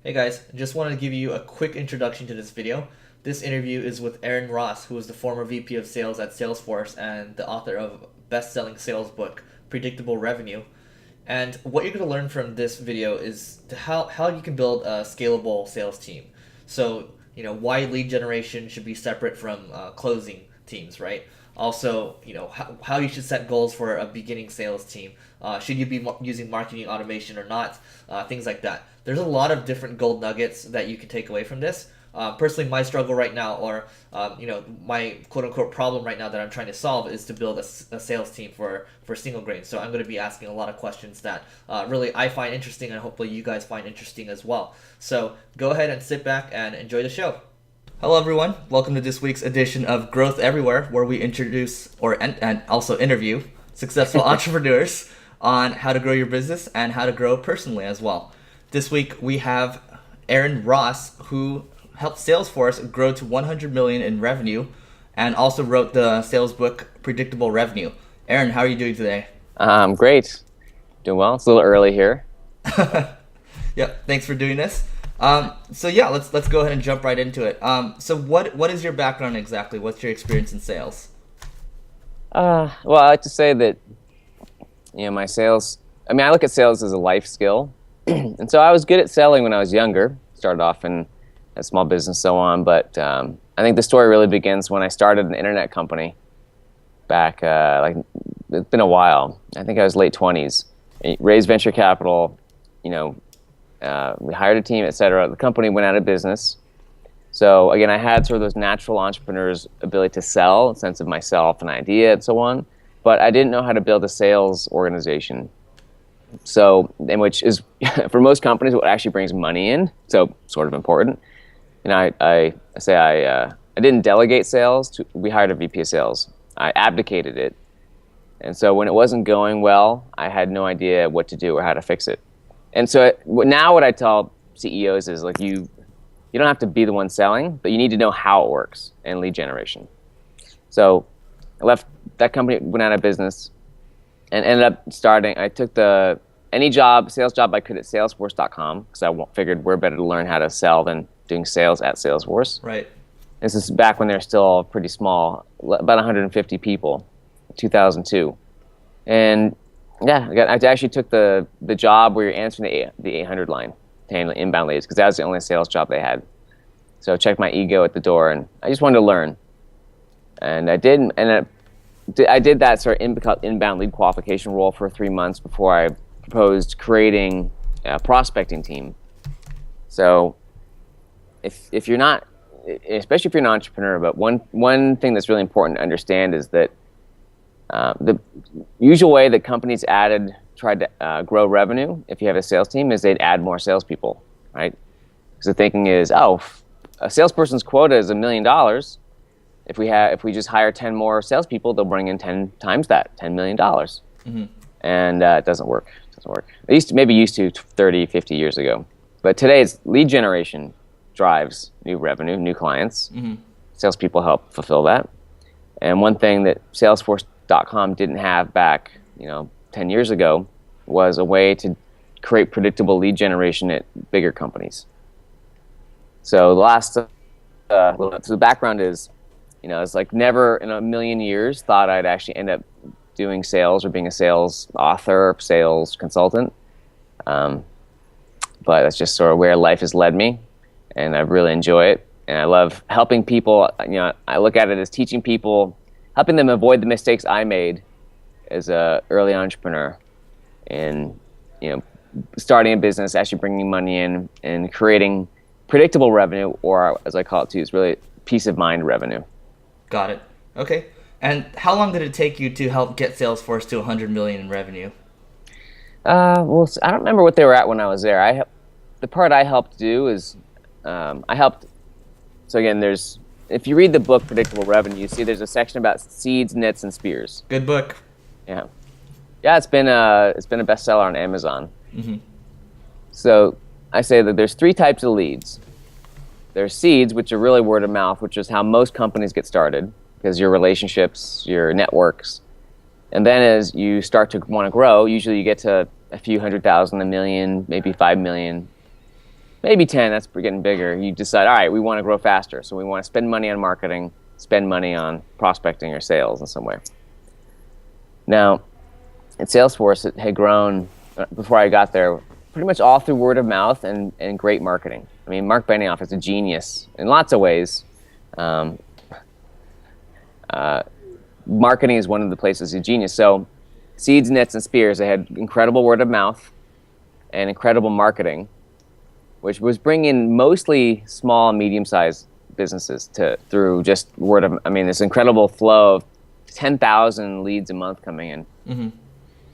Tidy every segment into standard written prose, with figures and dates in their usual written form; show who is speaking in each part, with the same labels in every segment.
Speaker 1: Hey guys, just wanted to give you a quick introduction to this video. This interview is with Aaron Ross, who is the former VP of Sales at Salesforce and the author of best-selling sales book, Predictable Revenue. And what you're going to learn from this video is how you can build a scalable sales team. So, why lead generation should be separate from closing teams, right? Also, how you should set goals for a beginning sales team. Should you be using marketing automation or not? Things like that. There's a lot of different gold nuggets that you can take away from this. Personally, my struggle right now, or my quote unquote problem right now that I'm trying to solve is to build a sales team for single grain. So I'm going to be asking a lot of questions that really I find interesting, and hopefully you guys find interesting as well. So go ahead and sit back and enjoy the show. Hello, everyone. Welcome to this week's edition of Growth Everywhere, where we introduce and also interview successful entrepreneurs on how to grow your business and how to grow personally as well. This week we have Aaron Ross, who helped Salesforce grow to 100 million in revenue and also wrote the sales book Predictable Revenue. Aaron, how are you doing today?
Speaker 2: Great. Doing well. It's a little early here.
Speaker 1: Yep, thanks for doing this. Let's go ahead and jump right into it. So what is your background exactly? What's your experience in sales?
Speaker 2: Well, I like to say that, my sales, I look at sales as a life skill. And so I was good at selling when I was younger, started off in a small business, so on. But I think the story really begins when I started an internet company back, it's been a while. I think I was late 20s. Raised venture capital, we hired a team, et cetera. The company went out of business. So again, I had sort of those natural entrepreneur's ability to sell, a sense of myself, an idea, and so on. But I didn't know how to build a sales organization. So, which is, for most companies, what actually brings money in. So, sort of important. And I didn't delegate sales. We hired a VP of sales. I abdicated it. And so when it wasn't going well, I had no idea what to do or how to fix it. And so now what I tell CEOs is, like, you don't have to be the one selling, but you need to know how it works in lead generation. So I left that company, went out of business, and ended up I took any sales job I could at Salesforce.com, because I figured we're better to learn how to sell than doing sales at Salesforce.
Speaker 1: Right.
Speaker 2: This is back when they're still pretty small, about 150 people, 2002. And yeah, I actually took the job where you're answering the 800 line to handle inbound leads, because that was the only sales job they had. So I checked my ego at the door, and I just wanted to learn. And I did, and I did that sort of inbound lead qualification role for 3 months before I proposed creating a prospecting team. So if you're not, especially if you're an entrepreneur, but one thing that's really important to understand is that the usual way that companies tried to grow revenue, if you have a sales team, is they'd add more salespeople, right? Because the thinking is, a salesperson's quota is $1 million. If we just hire 10 more salespeople, they'll bring in 10 times that, $10 million. Mm-hmm. And it doesn't work. It used to 30, 50 years ago. But today's lead generation drives new revenue, new clients. Mm-hmm. Salespeople help fulfill that. And one thing that Salesforce.com didn't have back, 10 years ago was a way to create predictable lead generation at bigger companies. So the background is, it's like never in a million years thought I'd actually end up doing sales or being a sales author, sales consultant. But that's just sort of where life has led me, and I really enjoy it. And I love helping people. I look at it as teaching people, helping them avoid the mistakes I made as a early entrepreneur, and starting a business, actually bringing money in, and creating predictable revenue, or as I call it too, is really peace of mind revenue.
Speaker 1: Got it. Okay. And how long did it take you to help get Salesforce to 100 million in revenue?
Speaker 2: Well, I don't remember what they were at when I was there. The part I helped do is I helped. So again, if you read the book Predictable Revenue, you see there's a section about seeds, nets, and spears.
Speaker 1: Good book.
Speaker 2: Yeah. It's been a bestseller on Amazon. Mm-hmm. So I say that there's 3 types of leads. There's seeds, which are really word of mouth, which is how most companies get started, because your relationships, your networks. And then as you start to want to grow, usually you get to a few 100,000, 1 million, maybe 5 million. maybe 10, that's getting bigger. You decide, all right, we want to grow faster. So we want to spend money on marketing, spend money on prospecting or sales in some way. Now, at Salesforce, it had grown, before I got there, pretty much all through word of mouth and great marketing. I mean, Mark Benioff is a genius in lots of ways. Marketing is one of the places he's a genius. So seeds, nets, and spears, they had incredible word of mouth and incredible marketing, which was bringing mostly small, medium-sized businesses through just word of, I mean, this incredible flow of 10,000 leads a month coming in. Mm-hmm.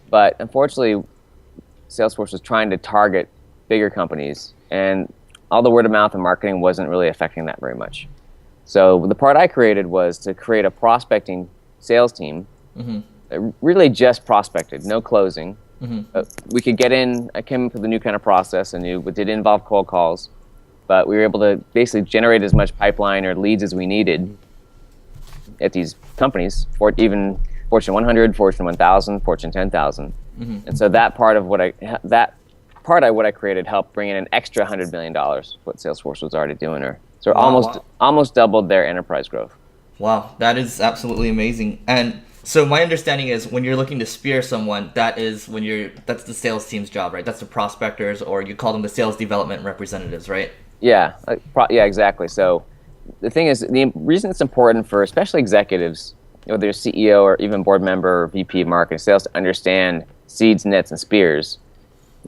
Speaker 2: But unfortunately, Salesforce was trying to target bigger companies, and all the word of mouth and marketing wasn't really affecting that very much. So the part I created was to create a prospecting sales team that really just prospected, no closing. We could get in, I came up with a new kind of process, it did involve cold calls, but we were able to basically generate as much pipeline or leads as we needed at these companies, for even Fortune 100, Fortune 1000, Fortune 10,000. And so that part of what I created helped bring in an extra $100 million, what Salesforce was already doing. So almost doubled their enterprise growth.
Speaker 1: Wow, that is absolutely amazing. And so my understanding is when you're looking to spear someone, that's the sales team's job, right? That's the prospectors, or you call them the sales development representatives, right?
Speaker 2: Yeah, exactly. So the thing is, the reason it's important for especially executives, whether they're CEO or even board member or VP of marketing sales, to understand seeds, nets, and spears,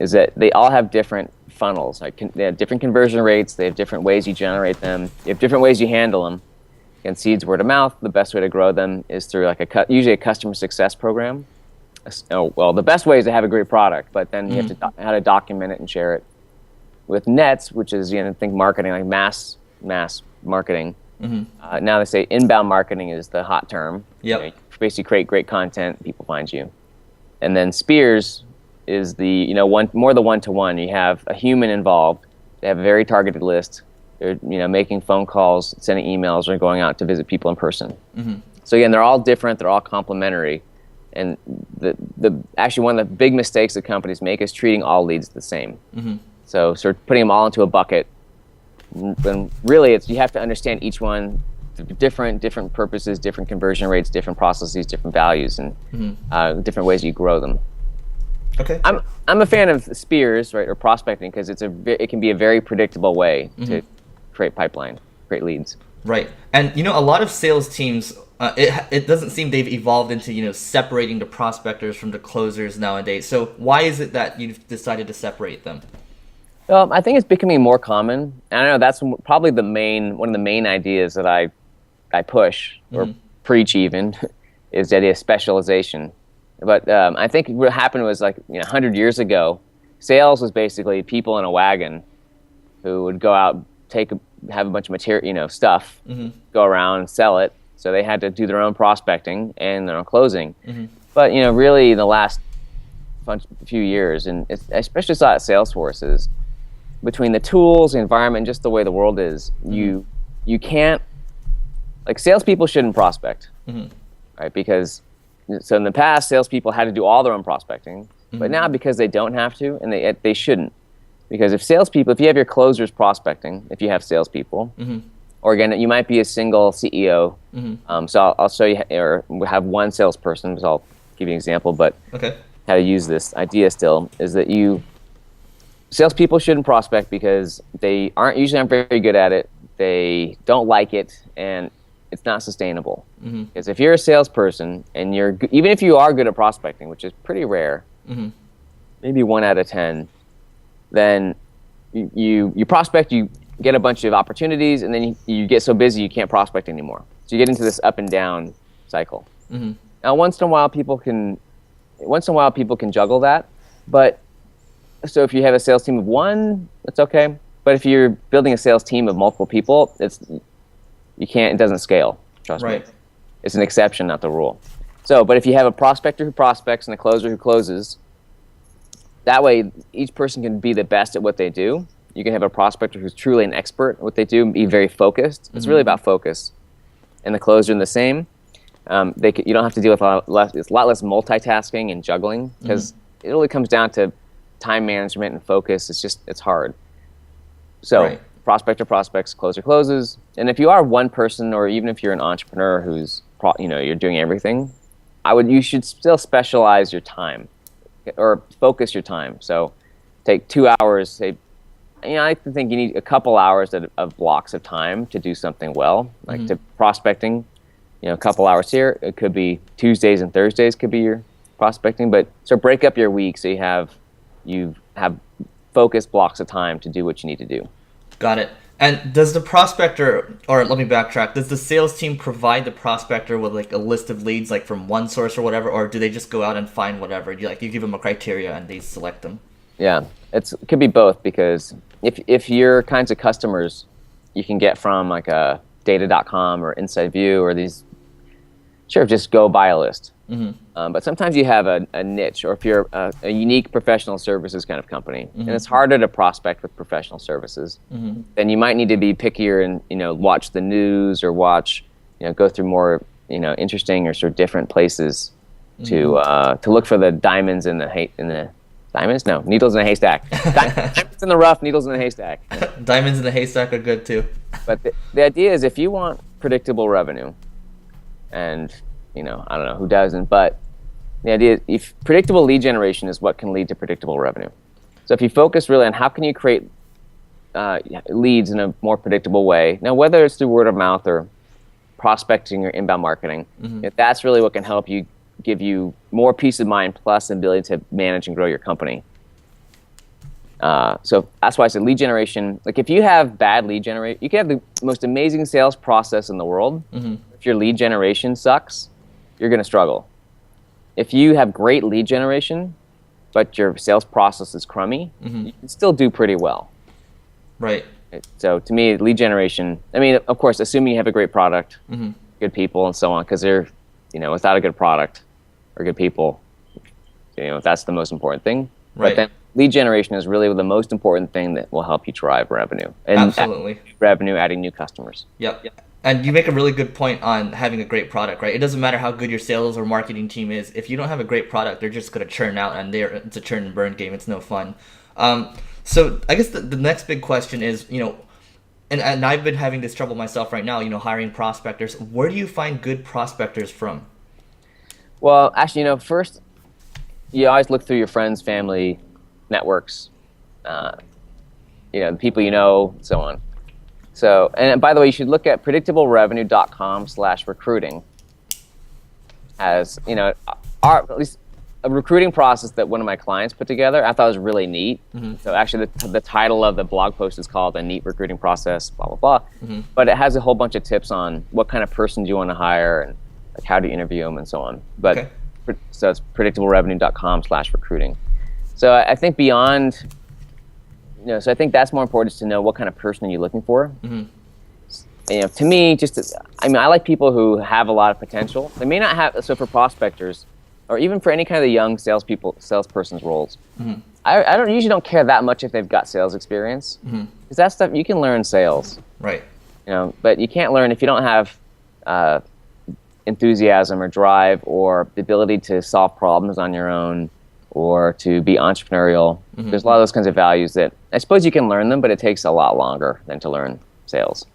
Speaker 2: is that they all have different funnels. They have different conversion rates. They have different ways you generate them. You have different ways you handle them. And seeds, word of mouth, the best way to grow them is through usually a customer success program. Well, the best way is to have a great product, but then you have to how to document it and share it. With nets, which is, think marketing, like mass marketing. Now they say inbound marketing is the hot term.
Speaker 1: Yep.
Speaker 2: You basically create great content, people find you. And then spears is the more the one-to-one. You have a human involved. They have a very targeted list. They're making phone calls, sending emails, or going out to visit people in person. So again, they're all different. They're all complementary. And actually one of the big mistakes that companies make is treating all leads the same. So sort of putting them all into a bucket. When really you have to understand each one, different purposes, different conversion rates, different processes, different values, and different ways you grow them.
Speaker 1: Okay.
Speaker 2: I'm a fan of spears, right, or prospecting, because it can be a very predictable way to create pipeline, create leads.
Speaker 1: Right. And a lot of sales teams, it doesn't seem they've evolved into separating the prospectors from the closers nowadays. So why is it that you've decided to separate them?
Speaker 2: Well, I think it's becoming more common. And I know that's probably one of the main ideas that I push or preach even is the idea of specialization. But I think what happened was 100 years ago, sales was basically people in a wagon who would go out, have a bunch of material, stuff, go around and sell it. So they had to do their own prospecting and their own closing. But really, in the last few years, and I especially saw at Salesforce, is between the tools, the environment, and just the way the world is, you can't, salespeople shouldn't prospect, right? Because so in the past, salespeople had to do all their own prospecting, but now because they don't have to, and they shouldn't, because if you have your closers prospecting, if you have salespeople, or again, you might be a single CEO. So I'll show you, or we have one salesperson. So I'll give you an example, but how to use this idea still is that salespeople shouldn't prospect because they usually aren't very good at it. They don't like it, and it's not sustainable. Because if you're a salesperson and even if you are good at prospecting, which is pretty rare, maybe 1 out of 10, then you prospect, you get a bunch of opportunities, and then you get so busy you can't prospect anymore. So you get into this up and down cycle. Now, once in a while people can juggle that, but so if you have a sales team of 1, that's okay. But if you're building a sales team of multiple people, it doesn't scale. Trust me. It's an exception, not the rule. So, but if you have a prospector who prospects and a closer who closes, that way each person can be the best at what they do. You can have a prospector who's truly an expert at what they do and be very focused. It's really about focus. And the closer in the same. You don't have to deal with it's a lot less multitasking and juggling, because it really comes down to time management and focus. It's hard. So
Speaker 1: Right.
Speaker 2: prospector prospects, closer closes. And if you are one person, or even if you're an entrepreneur who's you're doing everything, you should still specialize your time or focus your time. So take 2 hours, say, I think you need a couple hours of blocks of time to do something well, like to prospecting. A couple hours here. It could be Tuesdays and Thursdays could be your prospecting, but so break up your week so you have focused blocks of time to do what you need to do.
Speaker 1: Got it. And does the prospector, or let me backtrack, does the sales team provide the prospector with like a list of leads, like from one source or whatever, or do they just go out and find whatever? You give them a criteria and they select them?
Speaker 2: Yeah, it could be both, because if your kinds of customers you can get from like a data.com or Inside View or these, sure, just go buy a list. But sometimes you have a niche, or if you're a unique professional services kind of company, and it's harder to prospect with professional services, then you might need to be pickier and watch the news, or go through more interesting or sort of different places to look for the diamonds in the diamonds? No, needles in a haystack. Diamonds in the rough, needles in a haystack.
Speaker 1: Diamonds in the haystack are good too.
Speaker 2: But the idea is, if you want predictable revenue, and I don't know who doesn't, but the idea is, if predictable lead generation is what can lead to predictable revenue. So if you focus really on how can you create leads in a more predictable way, now whether it's through word of mouth or prospecting or inbound marketing, if that's really what can help give you more peace of mind, plus the ability to manage and grow your company. So that's why I said lead generation. Like, if you have bad lead generation, you can have the most amazing sales process in the world. If your lead generation sucks, you're going to struggle. If you have great lead generation, but your sales process is crummy, you can still do pretty well.
Speaker 1: Right.
Speaker 2: So to me, lead generation, of course, assuming you have a great product, good people, and so on, because they're, without a good product or good people, that's the most important thing.
Speaker 1: Right.
Speaker 2: But then lead generation is really the most important thing that will help you drive revenue. And
Speaker 1: Absolutely.
Speaker 2: Revenue, adding new customers.
Speaker 1: Yep. And you make a really good point on having a great product, right? It doesn't matter how good your sales or marketing team is. If you don't have a great product, they're just going to churn out, and it's a churn and burn game. It's no fun. So I guess the next big question is, and I've been having this trouble myself right now, hiring prospectors. Where do you find good prospectors from?
Speaker 2: Well, actually, first, you always look through your friends, family, networks, the people so on. So, and by the way, you should look at predictablerevenue.com/recruiting as, at least a recruiting process that one of my clients put together. I thought it was really neat. So actually the title of the blog post is called A Neat Recruiting Process, blah, blah, blah. But it has a whole bunch of tips on what kind of person do you want to hire, and like how do you interview them, and so on. But so it's predictablerevenue.com/recruiting. So I think beyond, so I think that's more important, is to know what kind of person are you looking for. To me, I like people who have a lot of potential. They may not have, so for prospectors, or even for any kind of the young salesperson's roles, I usually don't care that much if they've got sales experience, because that stuff you can learn sales.
Speaker 1: Right.
Speaker 2: But you can't learn if you don't have enthusiasm or drive or the ability to solve problems on your own, or to be entrepreneurial. There's a lot of those kinds of values that I suppose you can learn them, but it takes a lot longer than to learn sales.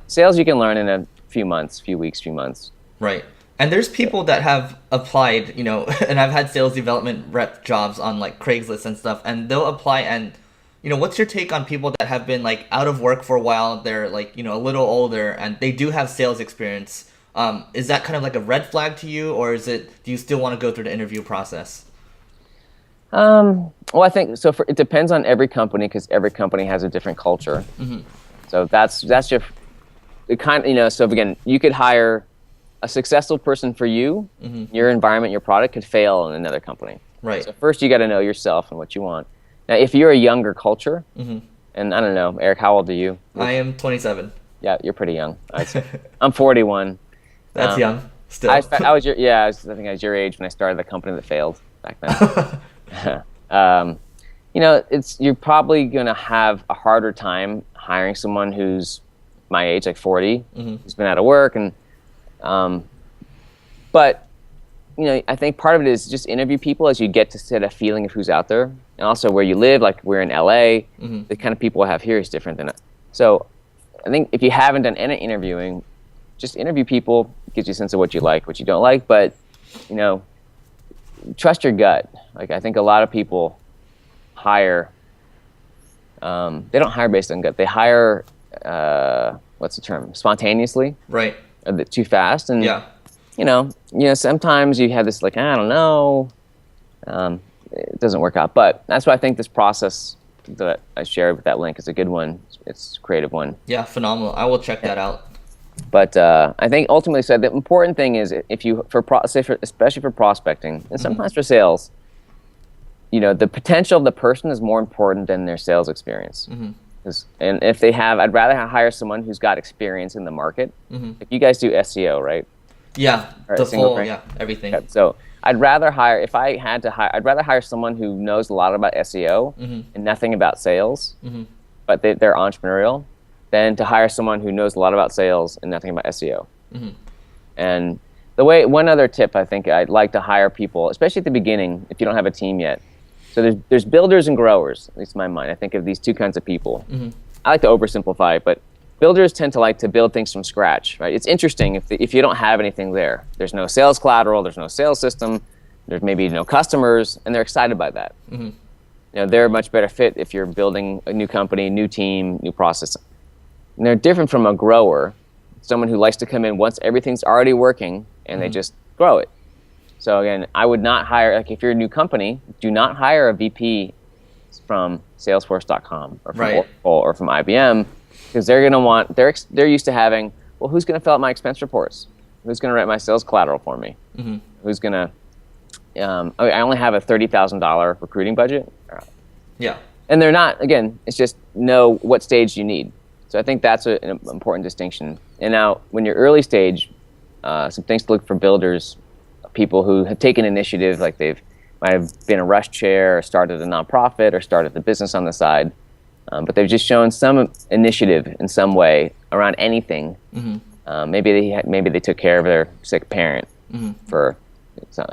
Speaker 2: Sales you can learn in a few months, few weeks, few months.
Speaker 1: Right. And there's people that have applied, and I've had sales development rep jobs on like Craigslist and stuff, and they'll apply, and what's your take on people that have been like out of work for a while? They're like, a little older, and they do have sales experience. Is that kind of like a red flag to you, or do you still want to go through the interview process?
Speaker 2: Well, I think so. It depends on every company, because every company has a different culture. So that's your kind. So again, you could hire a successful person for you. Your environment, your product could fail in another company.
Speaker 1: Right.
Speaker 2: So first, you got to know yourself and what you want. Now, if you're a younger culture, and I don't know, Eric, how old are you?
Speaker 1: I am 27.
Speaker 2: Yeah, you're pretty young. I'm 41.
Speaker 1: That's young. Still.
Speaker 2: I think I was your age when I started the company that failed back then. You're probably going to have a harder time hiring someone who's my age, like 40, who's been out of work, and but I think part of it is just interview people as you get to get a feeling of who's out there, and also where you live. Like we're in LA, the kind of people I have here is different than it. So I think if you haven't done any interviewing, just interview people, gives you a sense of what you like, what you don't like, but trust your gut. Like I think a lot of people hire, they don't hire based on gut. They hire, what's the term? Spontaneously.
Speaker 1: Right.
Speaker 2: A bit too fast. And
Speaker 1: yeah.
Speaker 2: Sometimes you have this like, I don't know, it doesn't work out. But that's why I think this process that I shared with that link is a good one. It's a creative one.
Speaker 1: Yeah, phenomenal. I will check that out.
Speaker 2: But I think ultimately, so the important thing is if you, especially for prospecting and sometimes for sales, the potential of the person is more important than their sales experience. And if they have, I'd rather hire someone who's got experience in the market. If you guys do SEO, right?
Speaker 1: Yeah, the full, everything.
Speaker 2: Okay. So I'd rather hire, if I had to hire, I'd rather hire someone who knows a lot about SEO and nothing about sales, but they're entrepreneurial, than to hire someone who knows a lot about sales and nothing about SEO. And one other tip, I think I'd like to hire people, especially at the beginning, if you don't have a team yet. So there's builders and growers, at least in my mind. I think of these two kinds of people. I like to oversimplify it, but builders tend to like to build things from scratch, right? It's interesting if you don't have anything there. There's no sales collateral, there's no sales system, there's maybe no customers, and they're excited by that. They're a much better fit if you're building a new company, new team, new process. And they're different from a grower, someone who likes to come in once everything's already working and they just grow it. So again, I would not hire, like if you're a new company, do not hire a VP from Salesforce.com or from Oracle or from IBM, because they're going to want, they're used to having, well, who's going to fill out my expense reports? Who's going to write my sales collateral for me? Who's going to, I only have a $30,000 recruiting budget.
Speaker 1: Yeah.
Speaker 2: And they're not, again, it's just know what stage you need. So I think that's an important distinction. And now, when you're early stage, some things to look for builders, people who have taken initiative, like might have been a rush chair or started a nonprofit or started a business on the side, but they've just shown some initiative in some way around anything. Maybe they took care of their sick parent for,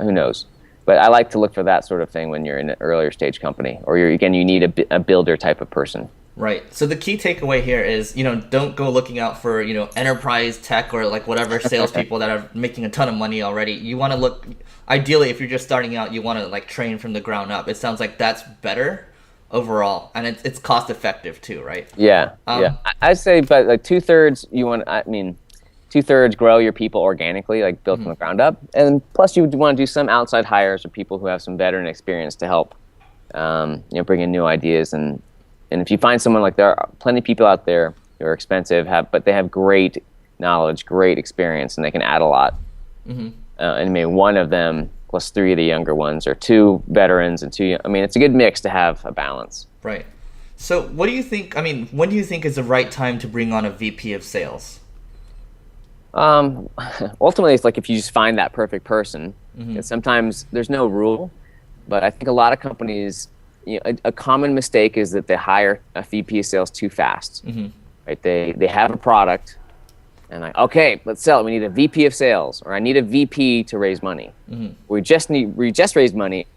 Speaker 2: who knows. But I like to look for that sort of thing when you're in an earlier stage company, or you need a builder type of person.
Speaker 1: Right. So the key takeaway here is, don't go looking out for, enterprise tech or like whatever salespeople that are making a ton of money already. You want to look, ideally, if you're just starting out, you want to like train from the ground up. It sounds like that's better overall, and it's cost effective too, right?
Speaker 2: Yeah. I'd say, but like 2/3 grow your people organically, like built from the ground up, and plus you want to do some outside hires or people who have some veteran experience to help, bring in new ideas. And if you find someone, like there are plenty of people out there who are expensive, but they have great knowledge, great experience, and they can add a lot. And maybe one of them plus 3 of the younger ones, or 2 veterans and 2. It's a good mix to have a balance.
Speaker 1: Right. So what do you think? When do you think is the right time to bring on a VP of sales?
Speaker 2: Ultimately, it's like if you just find that perfect person. And sometimes there's no rule, but I think a lot of companies. A common mistake is that they hire a VP of sales too fast. Right? They have a product, and like, okay, let's sell it. We need a VP of sales, or I need a VP to raise money. We just raised money.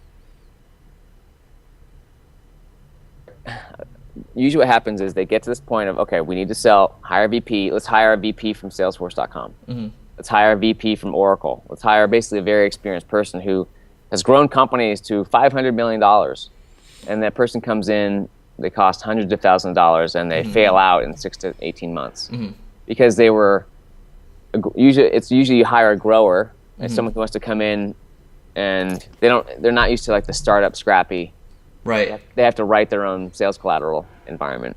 Speaker 2: Usually, what happens is they get to this point of, okay, we need to hire a VP. Let's hire a VP from Salesforce.com. Let's hire a VP from Oracle. Let's hire basically a very experienced person who has grown companies to $500 million. And that person comes in, they cost hundreds of thousands of dollars, and they fail out in 6 to 18 months because they were usually you hire a grower and someone who wants to come in, and they're not used to like the startup scrappy.
Speaker 1: Right.
Speaker 2: They have to write their own sales collateral environment,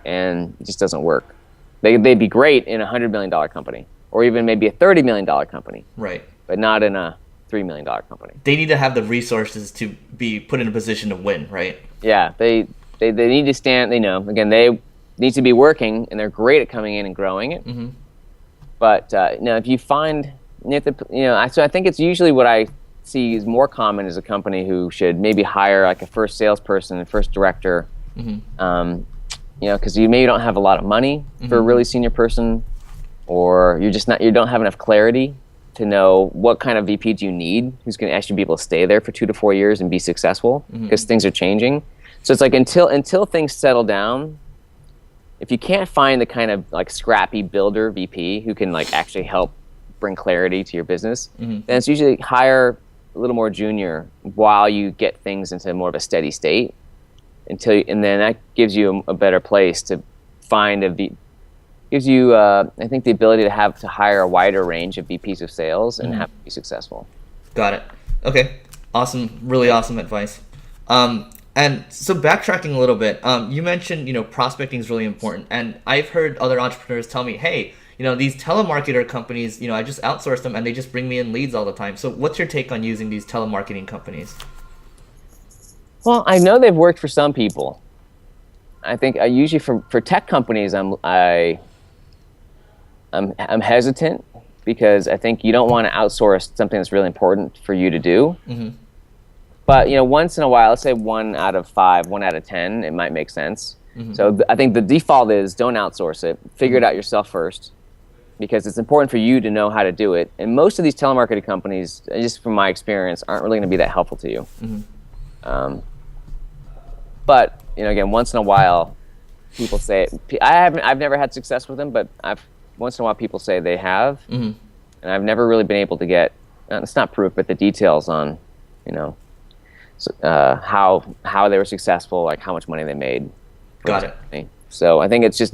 Speaker 2: and it just doesn't work. They'd be great in a $100 million company, or even maybe a $30 million company.
Speaker 1: Right.
Speaker 2: But not in a $3 million company.
Speaker 1: They need to have the resources to be put in a position to win, right?
Speaker 2: Yeah, they need to stand. Again, they need to be working, and they're great at coming in and growing it. But if you find, so I think it's usually what I see is more common is a company who should maybe hire like a first salesperson and first director, because you maybe don't have a lot of money for a really senior person, or you don't have enough clarity to know what kind of VP do you need, who's going to actually be able to stay there for 2 to 4 years and be successful, because things are changing. So it's like until things settle down, if you can't find the kind of like scrappy builder VP who can like actually help bring clarity to your business, then it's usually hire a little more junior while you get things into more of a steady state, and then that gives you a better place to find gives you I think the ability to hire a wider range of VPs of sales and have to be successful.
Speaker 1: Got it. Okay. Awesome. Really awesome advice. And so backtracking a little bit, you mentioned, prospecting is really important. And I've heard other entrepreneurs tell me, hey, these telemarketer companies, I just outsource them and they just bring me in leads all the time. So what's your take on using these telemarketing companies?
Speaker 2: Well, I know they've worked for some people. I think usually for tech companies, I'm hesitant, because I think you don't want to outsource something that's really important for you to do. But once in a while, let's say 1 out of 5, 1 out of 10, it might make sense. So I think the default is don't outsource it. Figure it out yourself first, because it's important for you to know how to do it. And most of these telemarketing companies, just from my experience, aren't really going to be that helpful to you. But again, once in a while, people say I've never had success with them, but once in a while people say they have, and I've never really been able to get, it's not proof, but the details on how they were successful, like how much money they made.
Speaker 1: Got it.
Speaker 2: So I think it's just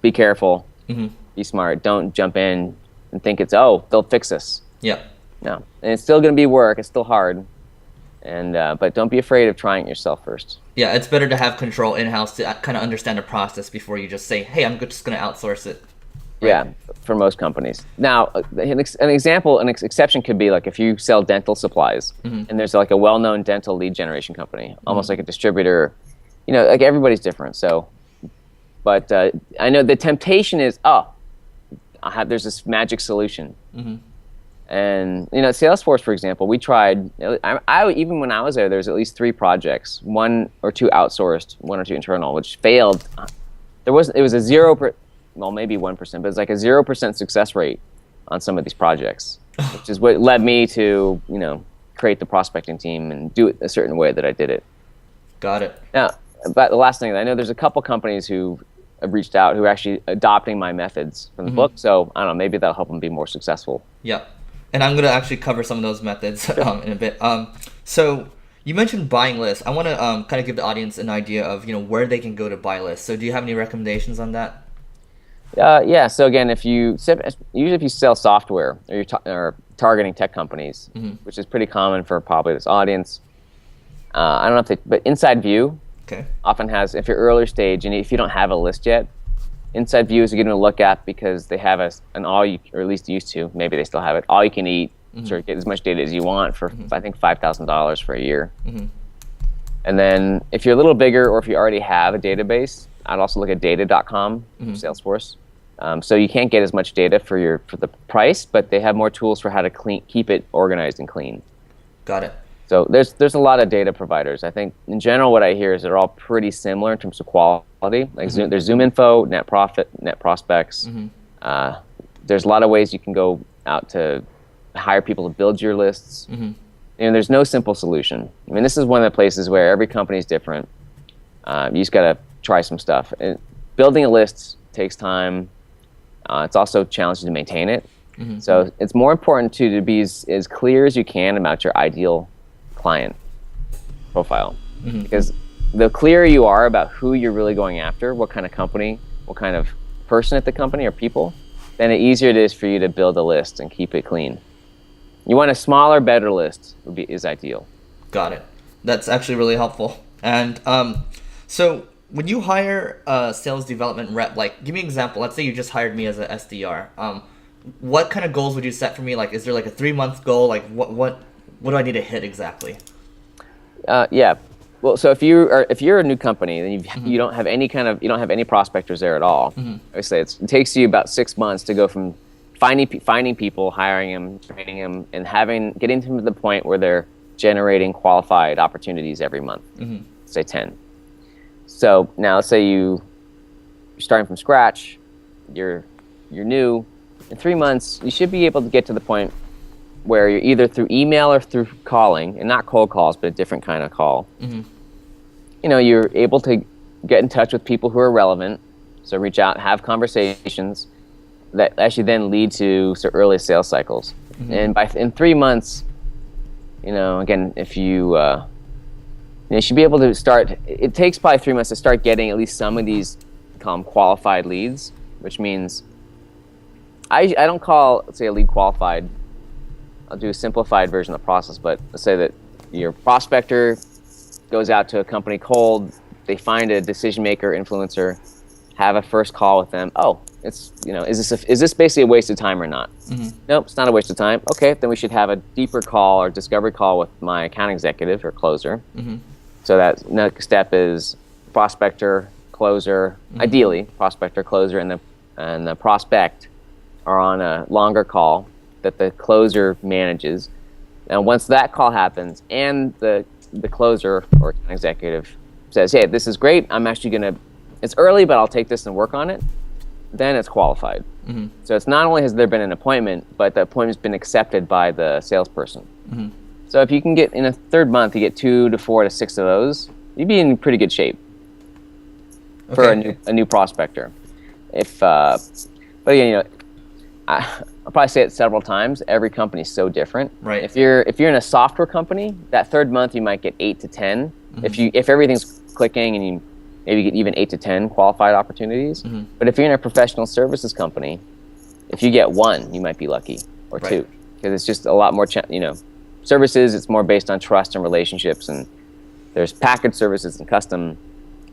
Speaker 2: be careful, be smart, don't jump in and think they'll fix us.
Speaker 1: Yeah.
Speaker 2: No, and it's still going to be work. It's still hard, but don't be afraid of trying it yourself first.
Speaker 1: Yeah, it's better to have control in-house to kind of understand the process before you just say, hey, I'm just going to outsource it. Right?
Speaker 2: Yeah, for most companies. Now, an exception could be like if you sell dental supplies, and there's like a well-known dental lead generation company, almost like a distributor. Like everybody's different. So, but I know the temptation is, there's this magic solution. And at Salesforce, for example, we tried. I even when I was there was at least 3 projects, 1 or 2 outsourced, 1 or 2 internal, which failed. It was a 0%. Well, maybe 1%, but it's like a 0% success rate on some of these projects, which is what led me to, create the prospecting team and do it a certain way that I did it.
Speaker 1: Got it.
Speaker 2: Now, but the last thing, I know there's a couple companies who have reached out who are actually adopting my methods from the book. So I don't know, maybe that'll help them be more successful.
Speaker 1: Yeah. And I'm going to actually cover some of those methods in a bit. So you mentioned buying lists. I want to kind of give the audience an idea of, where they can go to buy lists. So do you have any recommendations on that?
Speaker 2: Yeah. So again, usually if you sell software or you're targeting tech companies, which is pretty common for probably this audience, I don't know but Inside View often has, if you're earlier stage and if you don't have a list yet, Inside View is a good one to look at, because they have an or at least used to, maybe they still have it, all you can eat, sort of get as much data as you want for I think $5,000 for a year. And then if you're a little bigger, or if you already have a database, I'd also look at data.com from Salesforce. So you can't get as much data for the price, but they have more tools for how to keep it organized and clean. Got it. So there's a lot of data providers. I think in general what I hear is they're all pretty similar in terms of quality. Like there's ZoomInfo, Net Prospects. There's a lot of ways you can go out to hire people to build your lists. There's no simple solution. I mean, this is one of the places where every company is different. You just got to try some stuff. Building a list takes time. It's also challenging to maintain it. So it's more important to be as clear as you can about your ideal client profile. Because the clearer you are about who you're really going after, what kind of company, what kind of person at the company or people, then the easier it is for you to build a list and keep it clean. You want a smaller, better list is ideal. Got it. That's actually really helpful. And so when you hire a sales development rep, like give me an example. Let's say you just hired me as a SDR. What kind of goals would you set for me? Like, is there like a 3-month goal? Like what do I need to hit exactly? Yeah. Well, so if you're a new company, then you don't have any prospectors there at all. I say it takes you about 6 months to go from finding people, hiring them, training them, and getting them to the point where they're generating qualified opportunities every month. Say 10. So now let's say you're starting from scratch, you're new, in 3 months, you should be able to get to the point where you're either through email or through calling, and not cold calls, but a different kind of call.
Speaker 1: Mm-hmm.
Speaker 2: You know, you're able to get in touch with people who are relevant. So reach out, have conversations that actually then lead to early sales cycles. Mm-hmm. And in 3 months, you know, again, if you should be able to start. It takes probably 3 months to start getting at least some of these, call them qualified leads, which means I don't call, let's say, a lead qualified. I'll do a simplified version of the process, but let's say that your prospector goes out to a company cold, they find a decision maker, influencer, have a first call with them. Oh, it's, you know, is this basically a waste of time or not? Mm-hmm. Nope, it's not a waste of time. Okay, then we should have a deeper call or discovery call with my account executive or closer. Mm-hmm. So that next step is prospector, closer, mm-hmm. ideally prospector, closer, and the prospect are on a longer call that the closer manages. And once that call happens and the closer or executive says, hey, this is great, I'm actually going to, it's early, but I'll take this and work on it, then it's qualified. Mm-hmm. So it's not only has there been an appointment, but the appointment's been accepted by the salesperson. Mm-hmm. So if you can get, in a third month, you get 2 to 4 to 6 of those, you'd be in pretty good shape for a new prospector. But again, you know, I'll probably say it several times. Every company is so different.
Speaker 1: Right.
Speaker 2: If you're in a software company, that third month you might get 8 to 10. Mm-hmm. If everything's clicking and you maybe get even 8 to 10 qualified opportunities. Mm-hmm. But if you're in a professional services company, if you get 1, you might be lucky, or 2, because it's just a lot more. Services, it's more based on trust and relationships, and there's packaged services and custom.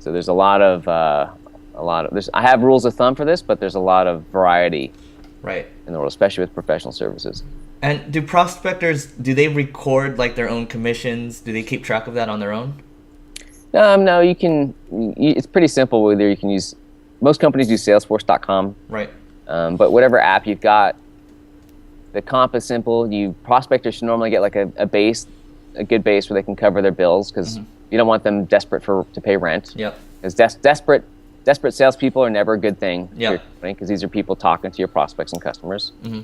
Speaker 2: So there's a lot of I have rules of thumb for this, but there's a lot of variety.
Speaker 1: Right.
Speaker 2: In the world, especially with professional services.
Speaker 1: And do prospectors, do they record like their own commissions? Do they keep track of that on their own?
Speaker 2: No, you can. It's pretty simple. Whether you can use, most companies use Salesforce.com.
Speaker 1: Right.
Speaker 2: But whatever app you've got, the comp is simple. Prospectors should normally get like a good base where they can cover their bills, because mm-hmm. you don't want them desperate to pay rent.
Speaker 1: Yep.
Speaker 2: Because desperate salespeople are never a good thing.
Speaker 1: Yeah.
Speaker 2: Because these are people talking to your prospects and customers. Mm-hmm.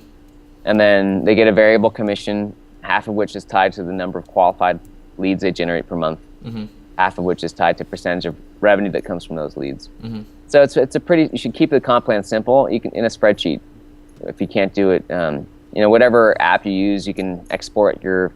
Speaker 2: And then they get a variable commission, half of which is tied to the number of qualified leads they generate per month. Mm-hmm. Half of which is tied to percentage of revenue that comes from those leads. Mm-hmm. So it's a pretty. You should keep the comp plan simple. You can, in a spreadsheet. If you can't do it, whatever app you use, you can export your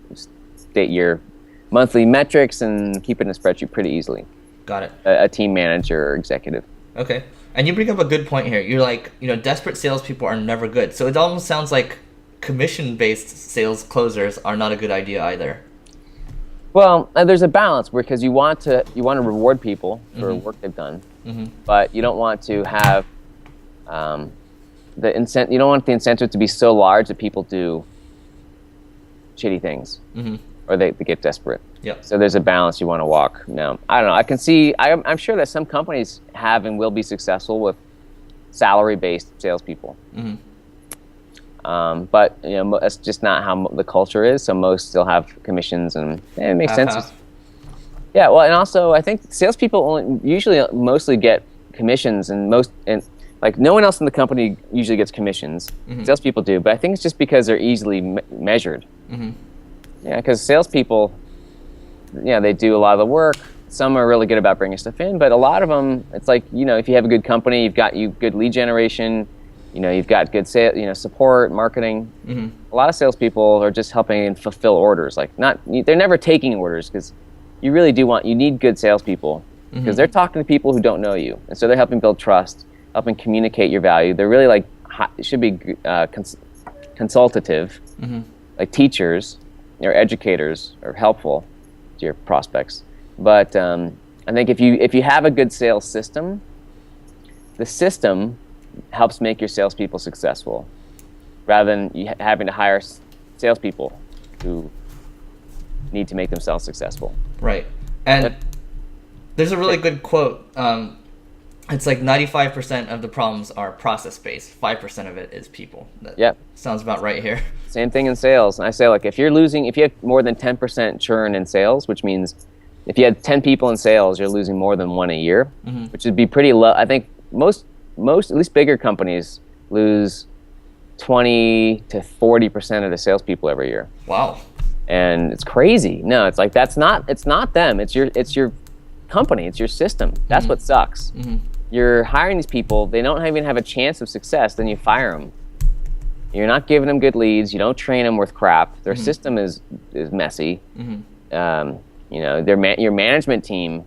Speaker 2: monthly metrics and keep it in a spreadsheet pretty easily.
Speaker 1: Got it.
Speaker 2: A team manager or executive.
Speaker 1: Okay. And you bring up a good point here. You're like, desperate salespeople are never good. So it almost sounds like commission-based sales closers are not a good idea either.
Speaker 2: Well, there's a balance, because you want to reward people for mm-hmm. work they've done, mm-hmm. but you don't want to have you don't want the incentive to be so large that people do shitty things, mm-hmm. or they get desperate.
Speaker 1: Yep.
Speaker 2: So there's a balance you want to walk. Now, I don't know. I'm sure that some companies have and will be successful with salary-based salespeople. Mm-hmm. But that's just not how the culture is. So most still have commissions, and it makes sense. Yeah. Well, and also I think salespeople mostly get commissions, and like no one else in the company usually gets commissions. Mm-hmm. Salespeople do, but I think it's just because they're easily measured. Mm-hmm. Yeah, because salespeople, they do a lot of the work. Some are really good about bringing stuff in, but a lot of them, it's like, if you have a good company, you've got good lead generation, you've got good sales, support, marketing. Mm-hmm. A lot of salespeople are just helping fulfill orders. Like they're never taking orders, because you really you need good salespeople, because mm-hmm. they're talking to people who don't know you, and so they're helping build trust, helping communicate your value. They're really should be consultative, mm-hmm. like teachers or educators are helpful to your prospects. But I think if you have a good sales system, the system helps make your salespeople successful, rather than you having to hire salespeople who need to make themselves successful.
Speaker 1: Right. And there's a really good quote. It's like 95% of the problems are process-based. 5% of it is people. That sounds about right here.
Speaker 2: Same thing in sales. And I say, if you have more than 10% churn in sales, which means if you had 10 people in sales, you're losing more than 1 a year, mm-hmm. which would be pretty low. I think most, at least bigger companies, lose 20 to 40% of the salespeople every year.
Speaker 1: Wow.
Speaker 2: And it's crazy. No, it's like it's not them. It's your company. It's your system. That's what sucks. You're hiring these people. They don't even have a chance of success. Then you fire them. You're not giving them good leads. You don't train them worth crap. Their system is messy. Your management team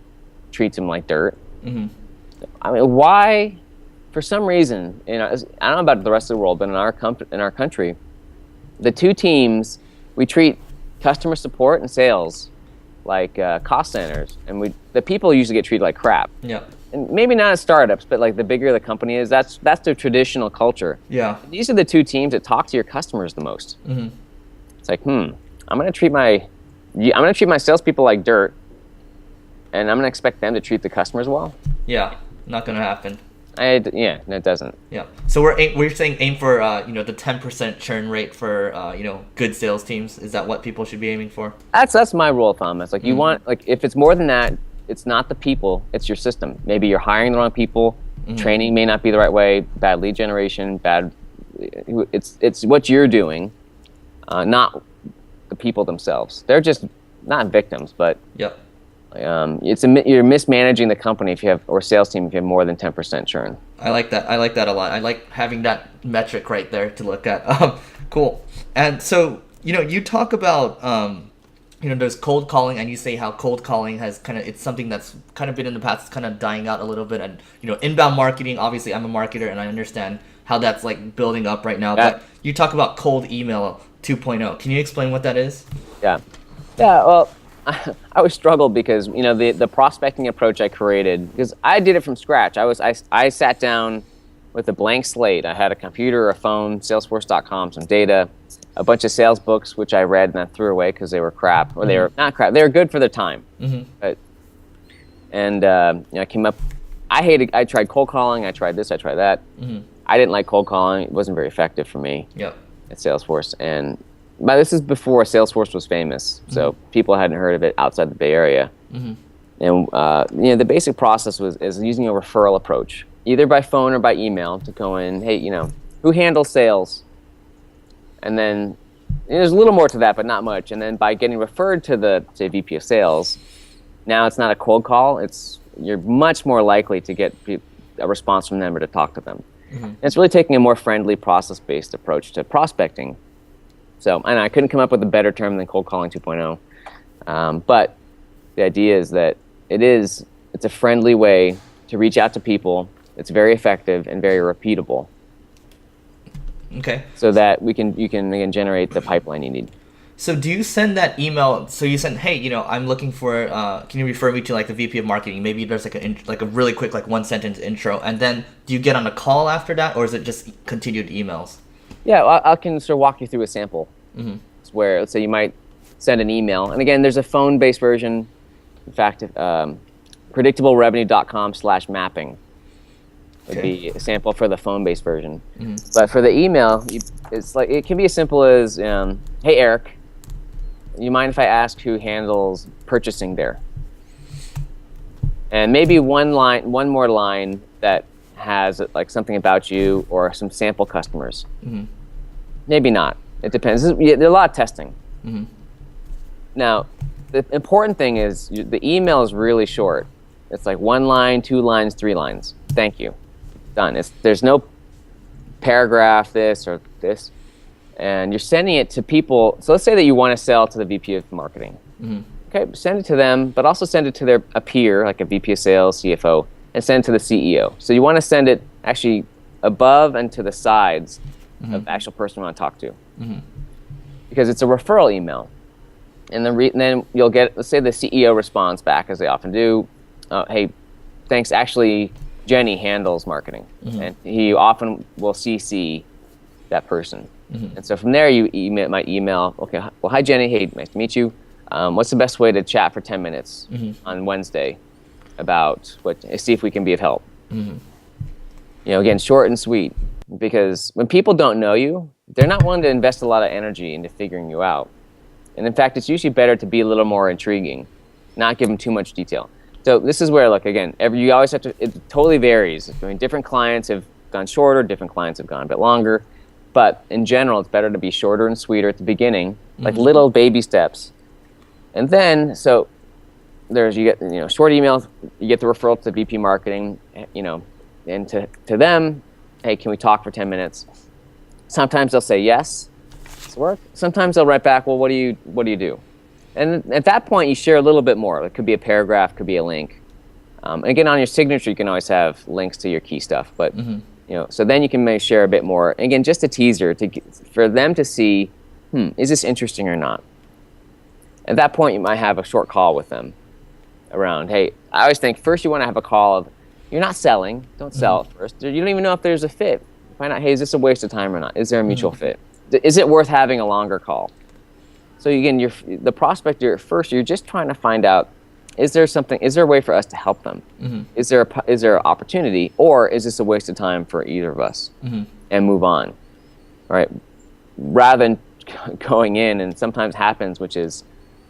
Speaker 2: treats them like dirt. I mean, why? For some reason, I don't know about the rest of the world, but in our country, the two teams, we treat customer support and sales like cost centers, and the people usually get treated like crap.
Speaker 1: Yeah.
Speaker 2: And maybe not as startups, but like the bigger the company is, that's their traditional culture.
Speaker 1: Yeah.
Speaker 2: These are the two teams that talk to your customers the most. It's like, I'm gonna treat my salespeople like dirt, and I'm gonna expect them to treat the customers well.
Speaker 1: Yeah, not gonna happen.
Speaker 2: No, it doesn't.
Speaker 1: Yeah. So we're saying aim for the 10% churn rate for good sales teams. Is that what people should be aiming for?
Speaker 2: That's my rule of thumb. It's like you want, like, if it's more than that, it's not the people, it's your system. Maybe you're hiring the wrong people. Training may not be the right way. Bad lead generation. It's what you're doing, not the people themselves. They're just not victims, but
Speaker 1: yep.
Speaker 2: You're mismanaging the company or sales team if you have more than 10% churn.
Speaker 1: I like that. I like that a lot. I like having that metric right there to look at. Cool. And so you talk about there's cold calling, and you say how cold calling has it's something that's kind of been in the past, it's kind of dying out a little bit, and inbound marketing. Obviously, I'm a marketer and I understand how that's like building up right now. But you talk about cold email 2.0. Can you explain what that is?
Speaker 2: Yeah. Well, I always struggled because the prospecting approach I created, because I did it from scratch. I sat down with a blank slate. I had a computer, a phone, Salesforce.com, some data, a bunch of sales books which I read and I threw away because they were crap, or they were not crap. They were good for their time. I came up. I tried cold calling. I tried this. I tried that. I didn't like cold calling. It wasn't very effective for me.
Speaker 1: Yep.
Speaker 2: At Salesforce, but this is before Salesforce was famous, so people hadn't heard of it outside the Bay Area. And the basic process is using a referral approach, either by phone or by email, to go in. Hey, who handles sales? And then there's a little more to that, but not much. And then by getting referred to the VP of Sales, now it's not a cold call. You're much more likely to get a response from them or to talk to them. And it's really taking a more friendly, process-based approach to prospecting. So, and I couldn't come up with a better term than cold calling 2.0. But the idea is that it's a friendly way to reach out to people. It's very effective and very repeatable.
Speaker 1: Okay.
Speaker 2: So that you can again generate the pipeline you need.
Speaker 1: So do you send that email? So you send, hey, I'm looking for. Can you refer me to like the VP of marketing? Maybe there's like a really quick one sentence intro, and then do you get on a call after that, or is it just continued emails? Yeah,
Speaker 2: I can sort of walk you through a sample. It's where, let's say, you might send an email, and again, there's a phone-based version. In fact, predictablerevenue.com/mapping would be a sample for the phone-based version. But for the email, it can be as simple as, hey Eric, you mind if I ask who handles purchasing there? And maybe one more line that has like something about you or some sample customers. Maybe not. It depends. There's a lot of testing. Now, the important thing is the email is really short. It's like 1 line, 2 lines, 3 lines. Thank you. Done. There's no paragraph, this or this. And you're sending it to people. So let's say that you want to sell to the VP of marketing. Okay, send it to them, but also send it to a peer, like a VP of sales, CFO, and send it to the CEO. So you want to send it actually above and to the sides of the actual person you want to talk to. Because it's a referral email. And then you'll get, let's say the CEO responds back, as they often do, hey, thanks, actually, Jenny handles marketing. And he often will CC that person. And so from there, you might email, okay, well, hi, Jenny, hey, nice to meet you. What's the best way to chat for 10 minutes on Wednesday about see if we can be of help? Again, short and sweet, because when people don't know you, they're not willing to invest a lot of energy into figuring you out. And in fact, it's usually better to be a little more intriguing, not give them too much detail. So this is where, again, you always have to, it totally varies. I mean, different clients have gone shorter, different clients have gone a bit longer. but in general, it's better to be shorter and sweeter at the beginning, like little baby steps. And then, so you get, short emails, you get the referral to VP marketing, and to them, hey, can we talk for 10 minutes? Sometimes they'll say yes, it's work. Sometimes they'll write back, well, what do you do? And at that point, you share a little bit more. It could be a paragraph, could be a link. And again, on your signature, you can always have links to your key stuff. But so then you can maybe share a bit more. And again, just a teaser for them to see, is this interesting or not? At that point, you might have a short call with them around, hey, I always think first you want to have a call of, you're not selling, don't sell it first. You don't even know if there's a fit. Find out, hey, is this a waste of time or not? Is there a mutual fit? Is it worth having a longer call? So again, the prospector at first, you're just trying to find out, is there a way for us to help them? Is there an opportunity, or is this a waste of time for either of us? And move on, right? Rather than going in, and sometimes happens, which is,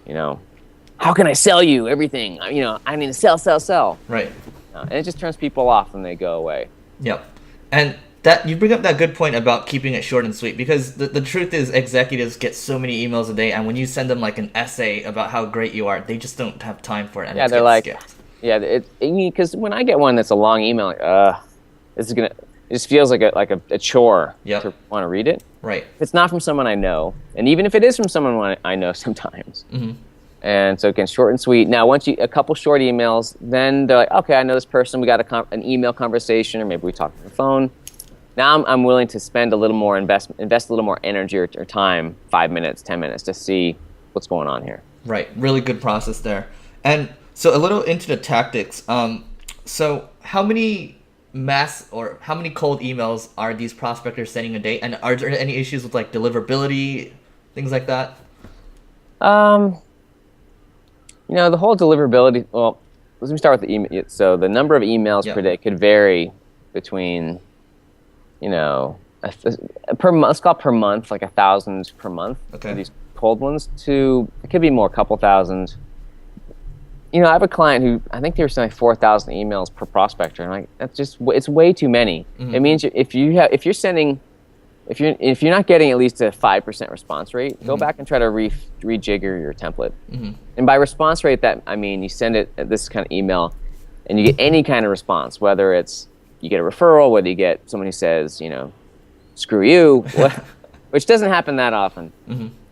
Speaker 2: how can I sell you everything? I need to sell.
Speaker 1: Right.
Speaker 2: And it just turns people off and they go away.
Speaker 1: Yep. And that you bring up that good point about keeping it short and sweet, because the truth is executives get so many emails a day, and when you send them like an essay about how great you are, they just don't have time for it. And
Speaker 2: they're like,
Speaker 1: skipped.
Speaker 2: Because when I get one that's a long email, it just feels like a chore to want to read it.
Speaker 1: Right.
Speaker 2: If it's not from someone I know, and even if it is from someone I know sometimes. And so again, short and sweet. Now, once a couple short emails, then they're like, okay, I know this person. We got an email conversation, or maybe we talked on the phone. Now I'm willing to spend a little more, invest a little more energy or time, 5 minutes, 10 minutes, to see what's going on here.
Speaker 1: Right. Really good process there. And so a little into the tactics. So how many cold emails are these prospectors sending a day? And are there any issues with like deliverability, things like that?
Speaker 2: The whole deliverability, well, let me start with the email. So the number of emails per day could vary between, per month, let's call it per month, like 1,000 per month.
Speaker 1: Okay.
Speaker 2: These cold ones it could be more, a couple thousand. I have a client who, I think they were sending 4,000 emails per prospector. And it's way too many. It means if you're not getting at least a 5% response rate, go back and try to rejigger your template. And by response rate, that I mean you send it this kind of email, and you get any kind of response, whether it's you get a referral, whether you get someone who says, screw you, which doesn't happen that often,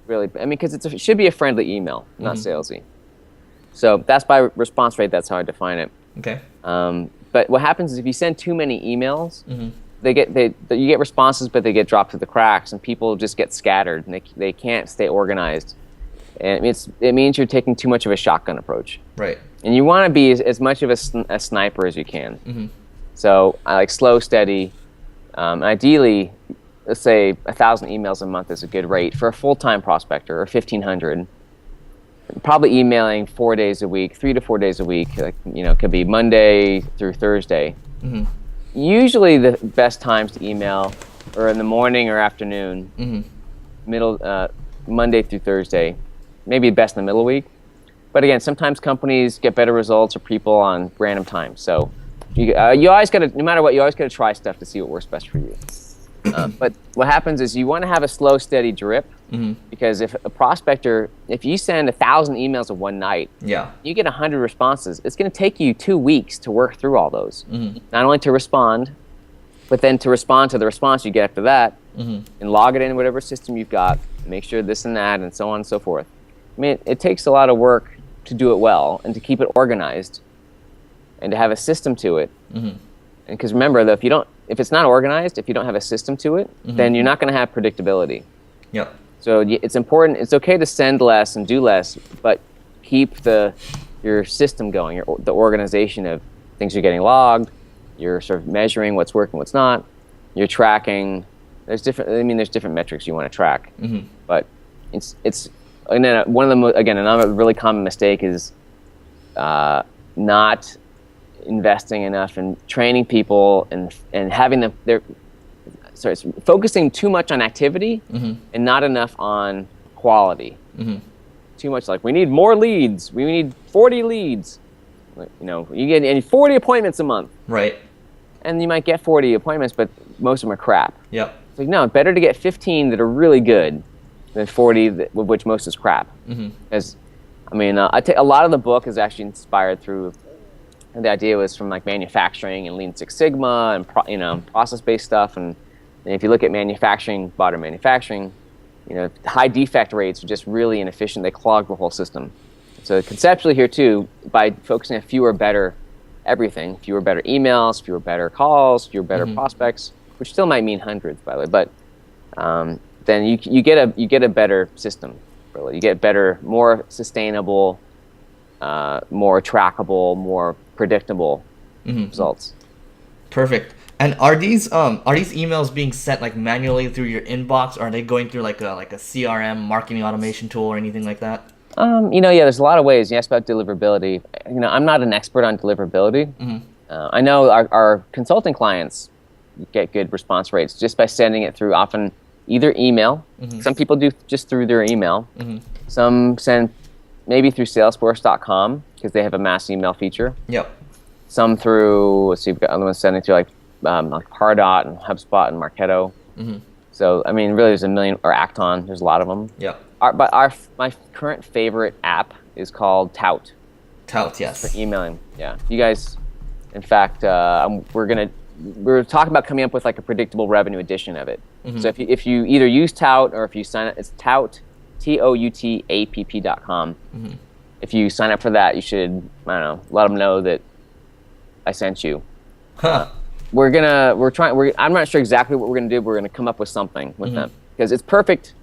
Speaker 2: really. I mean, because it should be a friendly email, not salesy. So that's by response rate. That's how I define it.
Speaker 1: Okay.
Speaker 2: But what happens is if you send too many emails, you get responses, but they get dropped through the cracks, and people just get scattered, and they can't stay organized. And it means you're taking too much of a shotgun approach.
Speaker 1: Right.
Speaker 2: And you want to be as much of a sniper as you can. So I like slow, steady. Ideally, let's say 1,000 emails a month is a good rate for a full-time prospector, or 1,500. Probably emailing 4 days a week, 3 to 4 days a week. It could be Monday through Thursday. Usually the best times to email are in the morning or afternoon, Monday through Thursday, maybe best in the middle of the week. But again, sometimes companies get better results or people on random times. So you always got to, no matter what, you always got to try stuff to see what works best for you. But what happens is you want to have a slow, steady drip, because if a prospector, if you send 1,000 emails in one night, you get 100 responses, it's going to take you 2 weeks to work through all those. Not only to respond, but then to respond to the response you get after that, and log it in whatever system you've got, make sure this and that, and so on and so forth. I mean, it takes a lot of work to do it well, and to keep it organized, and to have a system to it. And because remember that if it's not organized, if you don't have a system to it, then you're not going to have predictability. So it's important. It's okay to send less and do less, but keep your system going, the organization of things you're getting logged. You're sort of measuring what's working, what's not. You're tracking. There's different metrics you want to track. But it's and then one of the another really common mistake is not investing enough in training people and having them focusing too much on activity and not enough on quality. Too much like we need more leads, we need 40 leads, you get 40 appointments a month,
Speaker 1: right?
Speaker 2: And you might get 40 appointments, but most of them are crap. It's like, no, better to get 15 that are really good than 40 with which most is crap. Because, I mean, a lot of the book is actually inspired through, and the idea was from like manufacturing and Lean Six Sigma and process-based stuff. And if you look at modern manufacturing, high defect rates are just really inefficient. They clog the whole system. So conceptually here too, by focusing on fewer better everything, fewer better emails, fewer better calls, fewer better prospects, which still might mean hundreds, by the way, but then you get a better system. Really, you get better, more sustainable, more trackable, more predictable results.
Speaker 1: Perfect. And are these emails being sent like manually through your inbox, or are they going through like a CRM marketing automation tool or anything like that?
Speaker 2: There's a lot of ways. You asked about deliverability. I'm not an expert on deliverability. I know our consulting clients get good response rates just by sending it through often either email. Some people do just through their email. Some send maybe through Salesforce.com because they have a mass email feature.
Speaker 1: Yep. Some
Speaker 2: through, let's see, we've got other ones sending through like Pardot and HubSpot and Marketo. So, I mean, really there's a million, or Acton, there's a lot of them.
Speaker 1: Yep.
Speaker 2: My current favorite app is called Tout.
Speaker 1: Tout, yes.
Speaker 2: For emailing, yeah. You guys, in fact, we're talking about coming up with like a predictable revenue edition of it. So if you either use Tout or if you sign up, it's Tout, TOUTAPP.com. If you sign up for that, you should, I don't know, let them know that I sent you. I'm not sure exactly what we're gonna do, but we're gonna come up with something with them because it's perfect.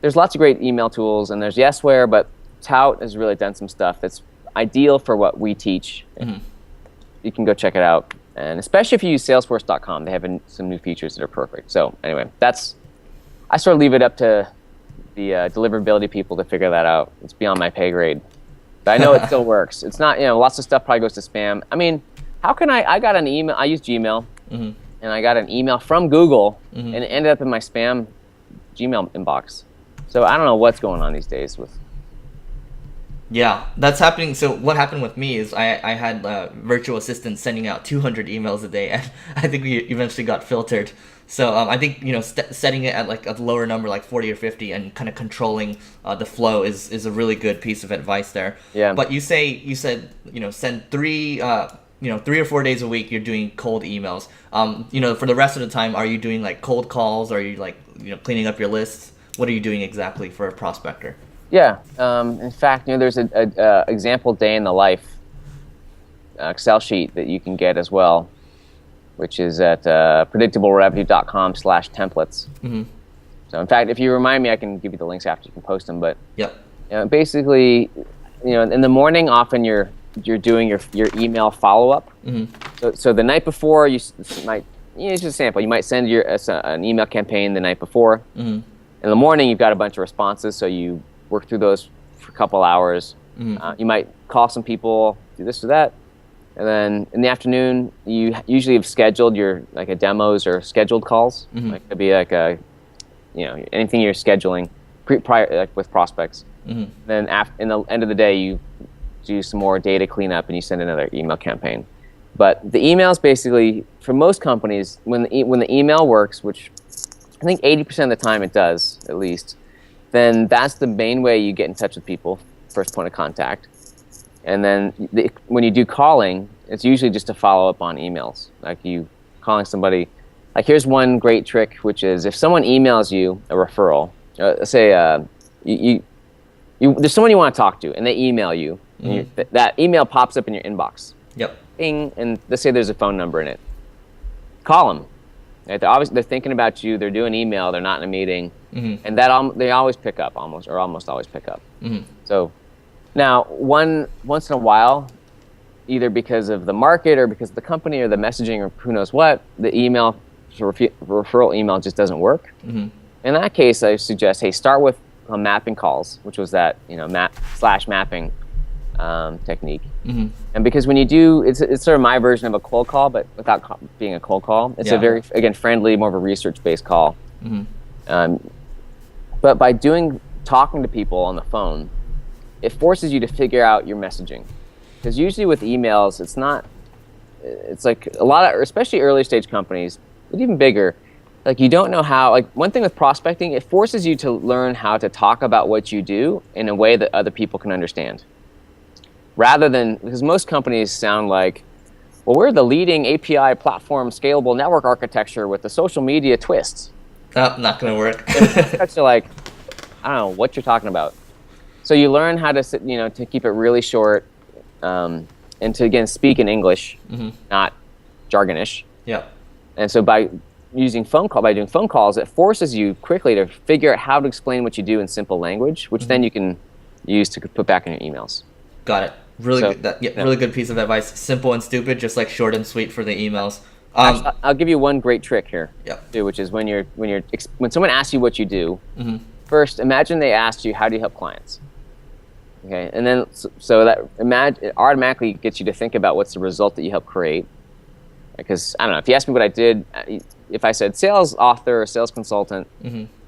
Speaker 2: There's lots of great email tools and there's Yesware, but Tout has really done some stuff that's ideal for what we teach. You can go check it out. And especially if you use Salesforce.com, they have some new features that are perfect. So anyway, I sort of leave it up to the deliverability people to figure that out. It's beyond my pay grade. But I know it still works. It's not, lots of stuff probably goes to spam. I mean, how can I got an email, I use Gmail, and I got an email from Google, and it ended up in my spam Gmail inbox. So I don't know what's going on these days with...
Speaker 1: Yeah, that's happening. So what happened with me is I had virtual assistants sending out 200 emails a day, and I think we eventually got filtered. So I think setting it at like a lower number, like 40 or 50, and kind of controlling the flow is a really good piece of advice there.
Speaker 2: Yeah.
Speaker 1: But you said send 3 or 4 days a week you're doing cold emails. For the rest of the time, are you doing like cold calls? Or are you like cleaning up your lists? What are you doing exactly for a prospector?
Speaker 2: Yeah. In fact, there's a example day in the life Excel sheet that you can get as well, which is at predictablerevenue.com/templates. So in fact, if you remind me, I can give you the links after. You can post them. But basically, in the morning, often you're doing your email follow-up. So the night before, it's just a sample. You might send an email campaign the night before. In the morning, you've got a bunch of responses, so you work through those for a couple hours. You might call some people, do this or that. And then in the afternoon, you usually have scheduled your demos or scheduled calls. Like it'd be like anything you're scheduling prior with prospects. Then in the end of the day, you do some more data cleanup and you send another email campaign. But the emails basically, for most companies, when the email works, which I think 80% of the time it does, at least, then that's the main way you get in touch with people, first point of contact. And then when you do calling, it's usually just to follow up on emails. Like you calling somebody. Like here's one great trick, which is if someone emails you a referral, say there's someone you want to talk to, and they email you, and that email pops up in your inbox.
Speaker 1: Yep.
Speaker 2: Bing, and let's say there's a phone number in it. Call them. Right? They're thinking about you. They're doing email. They're not in a meeting, and they always pick up, almost always pick up. So now, once in a while, either because of the market or because of the company or the messaging or who knows what, the referral email just doesn't work. In that case, I suggest, hey, start with mapping calls, which was that mapping technique. And because when you do, it's sort of my version of a cold call, but without being a cold call. It's a very, again, friendly, more of a research-based call. But by talking to people on the phone, it forces you to figure out your messaging. Because usually with emails, it's like a lot of, especially early stage companies, but even bigger, like you don't know how, like one thing with prospecting, it forces you to learn how to talk about what you do in a way that other people can understand. Rather than, because most companies sound like, well, we're the leading API platform scalable network architecture with the social media twists.
Speaker 1: Oh, not going to work.
Speaker 2: Prospects are like, I don't know what you're talking about. So you learn how to, to keep it really short, and to, again, speak in English, not jargonish.
Speaker 1: Yeah.
Speaker 2: And so by doing phone calls, it forces you quickly to figure out how to explain what you do in simple language, which then you can use to put back in your emails.
Speaker 1: Got it. Really good. Really good piece of advice. Simple and stupid, just like short and sweet for the emails.
Speaker 2: Actually, I'll give you one great trick here,
Speaker 1: Yeah.
Speaker 2: which is when someone asks you what you do, first imagine they asked you, how do you help clients? Okay, and then so that it automatically gets you to think about what's the result that you help create. Because I don't know, if you ask me what I did, if I said sales author or sales consultant,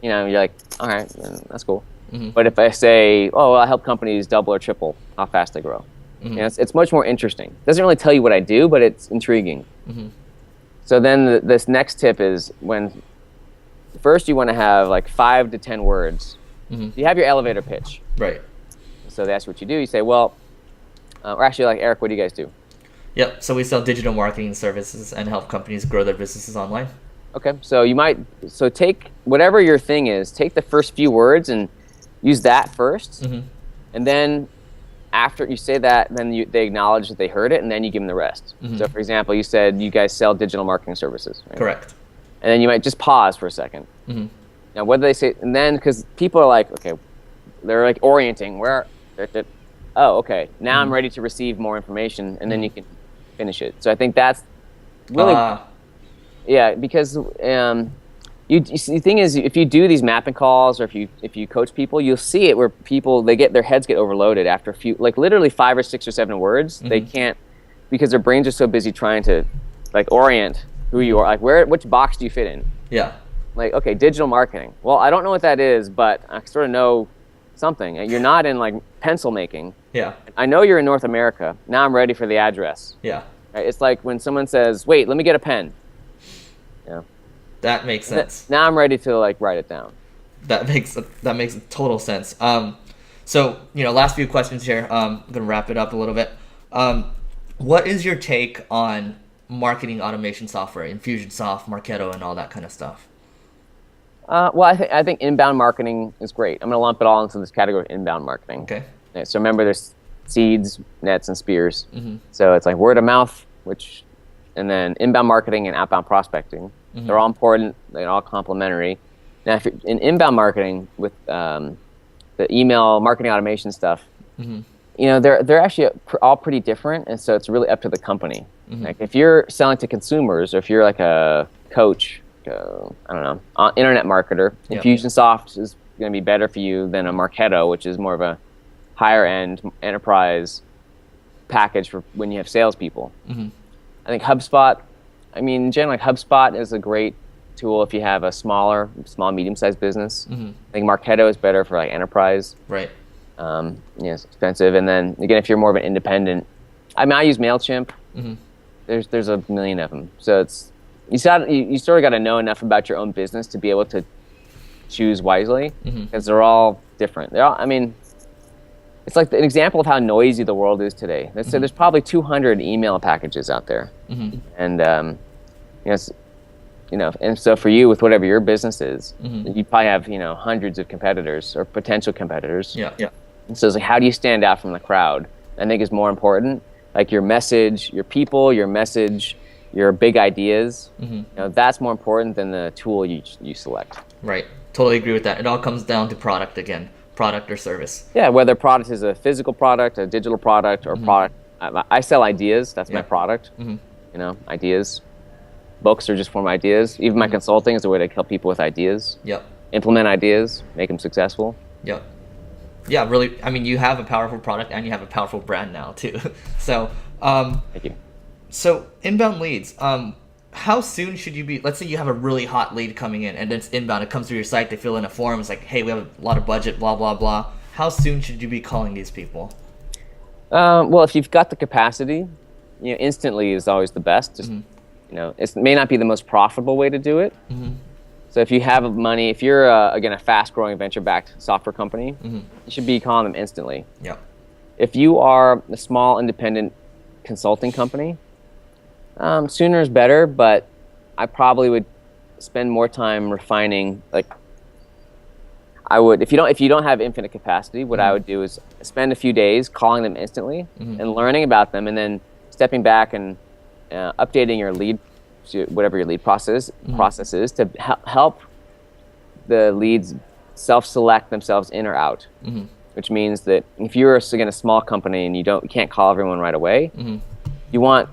Speaker 2: you're like, all right, that's cool. But if I say, oh, well, I help companies double or triple how fast they grow, it's much more interesting. It doesn't really tell you what I do, but it's intriguing. So then this next tip is first you want to have like 5 to 10 words. You have your elevator pitch.
Speaker 1: Right.
Speaker 2: So they ask you what you do. You say, well, or actually, like, Eric, what do you guys do?
Speaker 1: Yep. So we sell digital marketing services and help companies grow their businesses online.
Speaker 2: Okay. So take whatever your thing is, take the first few words and use that first. And then after you say that, then they acknowledge that they heard it, and then you give them the rest. So for example, you said you guys sell digital marketing services. Right?
Speaker 1: Correct.
Speaker 2: And then you might just pause for a second. Now, what do they say? And then, because people are like, okay, they're like orienting. Oh, okay. Now I'm ready to receive more information, and then you can finish it. So I think that's really, because the thing is, if you do these mapping calls, or if you coach people, you'll see it where people their heads get overloaded after a few, like literally 5 or 6 or 7 words. They can't, because their brains are so busy trying to like orient who you are, like which box do you fit in?
Speaker 1: Yeah.
Speaker 2: Like, okay, digital marketing. Well, I don't know what that is, but I sort of know something. You're not in like pencil making.
Speaker 1: Yeah.
Speaker 2: I know you're in North America. Now I'm ready for the address.
Speaker 1: Yeah.
Speaker 2: Right? It's like when someone says, "Wait, let me get a pen." Yeah.
Speaker 1: That makes sense.
Speaker 2: Now I'm ready to like write it down.
Speaker 1: That makes total sense. So last few questions here. I'm gonna wrap it up a little bit. What is your take on marketing automation software, Infusionsoft, Marketo, and all that kind of stuff?
Speaker 2: Well, I think inbound marketing is great. I'm going to lump it all into this category of inbound marketing.
Speaker 1: Okay.
Speaker 2: Yeah, so remember, there's seeds, nets, and spears. So it's like word of mouth, and then inbound marketing and outbound prospecting. They're all important. They're all complementary. Now, if you're in inbound marketing with the email marketing automation stuff, they're actually all pretty different, and so it's really up to the company. Like if you're selling to consumers, or if you're like a coach, I don't know, internet marketer, Infusionsoft is going to be better for you than a Marketo, which is more of a higher end enterprise package for when you have salespeople. I think HubSpot, generally HubSpot is a great tool if you have a small, medium-sized business. I think Marketo is better for like enterprise.
Speaker 1: Right.
Speaker 2: It's expensive. And then again, if you're more of an independent, I use MailChimp. There's a million of them. So you sort of got to know enough about your own business to be able to choose wisely, because they're all different. It's like an example of how noisy the world is today. So there's probably 200 email packages out there, and and so for you, with whatever your business is, you probably have hundreds of competitors or potential competitors.
Speaker 1: Yeah.
Speaker 2: And so it's like, how do you stand out from the crowd? I think is more important. Like your message, your people, your message, your big ideas. That's more important than the tool you select.
Speaker 1: Right. Totally agree with that. It all comes down to product again. Product or service.
Speaker 2: Yeah, whether product is a physical product, a digital product, or product. I sell ideas. That's my product. Ideas. Books are just form ideas. Even my consulting is a way to help people with ideas.
Speaker 1: Yep.
Speaker 2: Implement ideas, make them successful.
Speaker 1: Yep. Yeah, really. You have a powerful product and you have a powerful brand now too. So,
Speaker 2: Thank you.
Speaker 1: So inbound leads. How soon should you be? Let's say you have a really hot lead coming in, and it's inbound. It comes through your site. They fill in a form. It's like, hey, we have a lot of budget. Blah blah blah. How soon should you be calling these people?
Speaker 2: Well, if you've got the capacity, instantly is always the best. Just it may not be the most profitable way to do it, So if you have money, if you're again a fast-growing venture-backed software company, you should be calling them instantly.
Speaker 1: Yeah.
Speaker 2: If you are a small independent consulting company, sooner is better. But I probably would spend more time refining. Like I would, if you don't have infinite capacity, what I would do is spend a few days calling them instantly and learning about them, and then stepping back and updating your lead, whatever your lead process is, to help the leads self-select themselves in or out. Which means that if you're again a small company and you can't call everyone right away, you want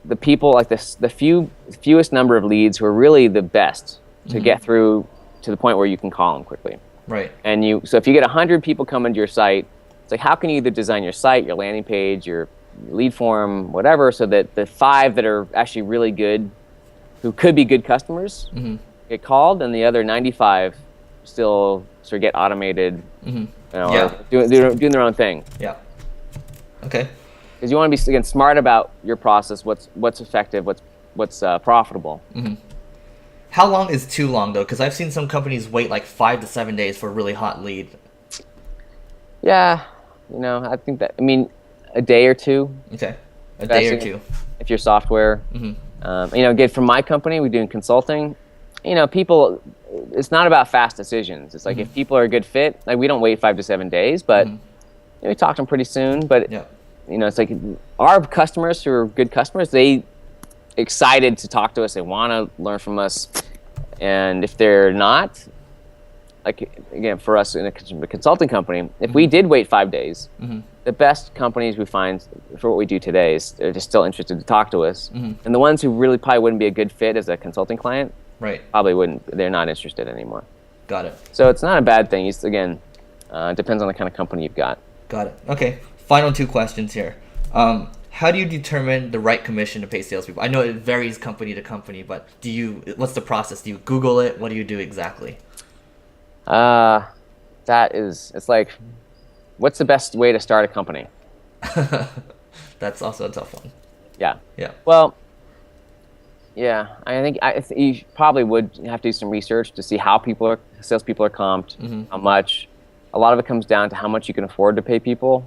Speaker 2: the people like the fewest number of leads who are really the best to get through to the point where you can call them quickly.
Speaker 1: Right.
Speaker 2: And so if you get 100 people coming to your site, it's like, how can you either design your site, your landing page, your lead form, whatever, so that the 5 that are actually really good, who could be good customers, get called, and the other 95 still sort of get automated, or doing their own thing.
Speaker 1: Yeah. Okay.
Speaker 2: Because you want to be, again, smart about your process, what's effective, what's profitable.
Speaker 1: How long is too long, though? Because I've seen some companies wait like 5 to 7 days for a really hot lead.
Speaker 2: Yeah, I think that, a day or two.
Speaker 1: Okay, a day or two.
Speaker 2: If you're software. Again, from my company, we're doing consulting. People, it's not about fast decisions. It's like if people are a good fit, like we don't wait 5 to 7 days, but we talk to them pretty soon. But it's like our customers who are good customers, they excited to talk to us. They want to learn from us. And if they're not, like again, for us in a consulting company, if we did wait 5 days, the best companies we find for what we do today is they're just still interested to talk to us. And the ones who really probably wouldn't be a good fit as a consulting client, probably wouldn't. They're not interested anymore.
Speaker 1: Got it.
Speaker 2: So it's not a bad thing. It's, again, depends on the kind of company you've got.
Speaker 1: Got it. Okay. Final 2 questions here. How do you determine the right commission to pay salespeople? I know it varies company to company, but what's the process? Do you Google it? What do you do exactly?
Speaker 2: It's like, what's the best way to start a company?
Speaker 1: That's also a tough one.
Speaker 2: Yeah.
Speaker 1: Yeah.
Speaker 2: Well, yeah, I think you probably would have to do some research to see how salespeople are comped, how much. A lot of it comes down to how much you can afford to pay people.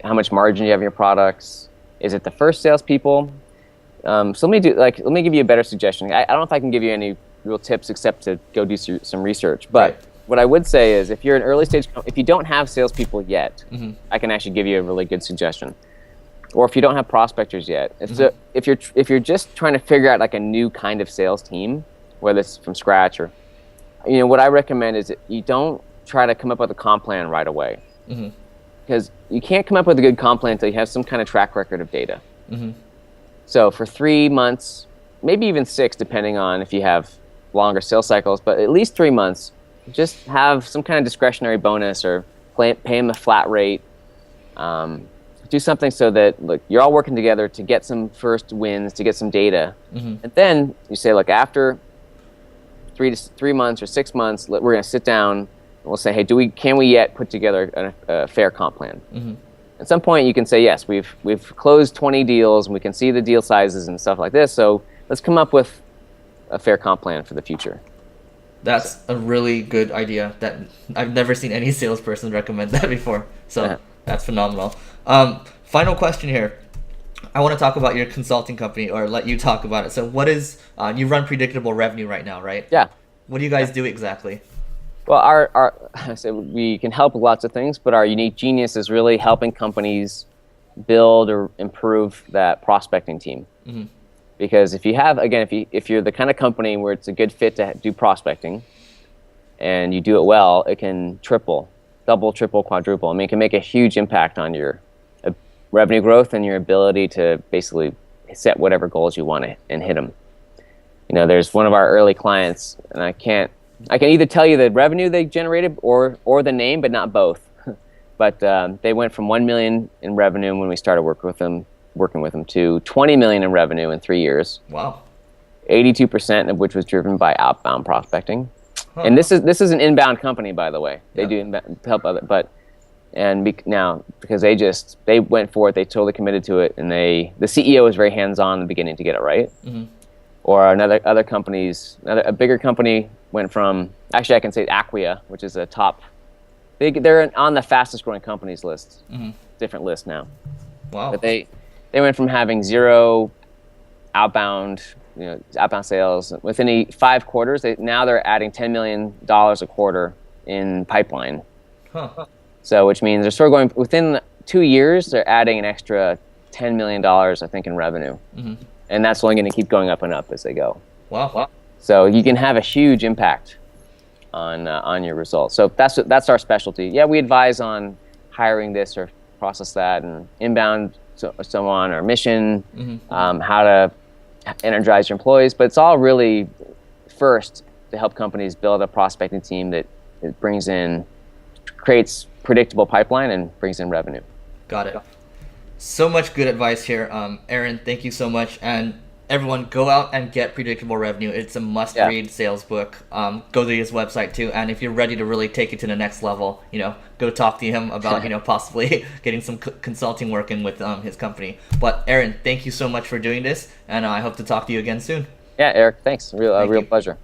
Speaker 2: How much margin you have in your products. Is it the first salespeople? So let me give you a better suggestion. I don't know if I can give you any real tips except to go do some research. But what I would say is, if you're an early stage, if you don't have salespeople yet, I can actually give you a really good suggestion. Or if you don't have prospectors yet, if you're just trying to figure out like a new kind of sales team, whether it's from scratch or, what I recommend is that you don't try to come up with a comp plan right away. Because you can't come up with a good comp plan until you have some kind of track record of data. So for 3 months, maybe even 6, depending on if you have longer sales cycles, but at least 3 months, just have some kind of discretionary bonus or pay them a flat rate. Do something so that you're all working together to get some first wins, to get some data. And then you say, look, after 3 months or 6 months, we're going to sit down. We'll say, hey, can we yet put together a fair comp plan? At some point, you can say, yes, we've closed 20 deals, and we can see the deal sizes and stuff like this. So let's come up with a fair comp plan for the future.
Speaker 1: That's a really good idea. That I've never seen any salesperson recommend that before. So that's phenomenal. Final question here. I want to talk about your consulting company, or let you talk about it. So what is you run predictable revenue right now, right?
Speaker 2: Yeah.
Speaker 1: What do you guys do exactly?
Speaker 2: Well, we can help with lots of things, but our unique genius is really helping companies build or improve that prospecting team. Because if you're the kind of company where it's a good fit to do prospecting, and you do it well, it can double, triple, quadruple. It can make a huge impact on your revenue growth and your ability to basically set whatever goals you want to and hit them. There's one of our early clients, and I can either tell you the revenue they generated or the name, but not both. But they went from 1 million in revenue when we started working with them to 20 million in revenue in 3 years.
Speaker 1: Wow.
Speaker 2: 82% of which was driven by outbound prospecting. And this is an inbound company, by the way. They do help other, now because they went for it, they totally committed to it, and the CEO was very hands-on in the beginning to get it right. or other companies. A bigger company went from, actually I can say Acquia, which is a top big. They're on the fastest growing companies list, different list now.
Speaker 1: Wow.
Speaker 2: But they went from having zero outbound sales within 5 quarters. They're adding $10 million a quarter in pipeline.
Speaker 1: Huh.
Speaker 2: So which means they're sort of going within 2 years. They're adding an extra $10 million, I think, in revenue, and that's only going to keep going up and up as they go.
Speaker 1: Wow.
Speaker 2: So you can have a huge impact on your results. So that's our specialty. Yeah, we advise on hiring this or process that, and inbound, so on, or mission, how to energize your employees. But it's all really first to help companies build a prospecting team that creates predictable pipeline and brings in revenue.
Speaker 1: Got it. So much good advice here. Aaron, thank you so much. And everyone, go out and get Predictable Revenue. It's a must-read sales book. Go to his website too. And if you're ready to really take it to the next level, go talk to him about, possibly getting some consulting work in with his company. But Aaron, thank you so much for doing this. And I hope to talk to you again soon.
Speaker 2: Yeah, Eric, thanks. Real pleasure.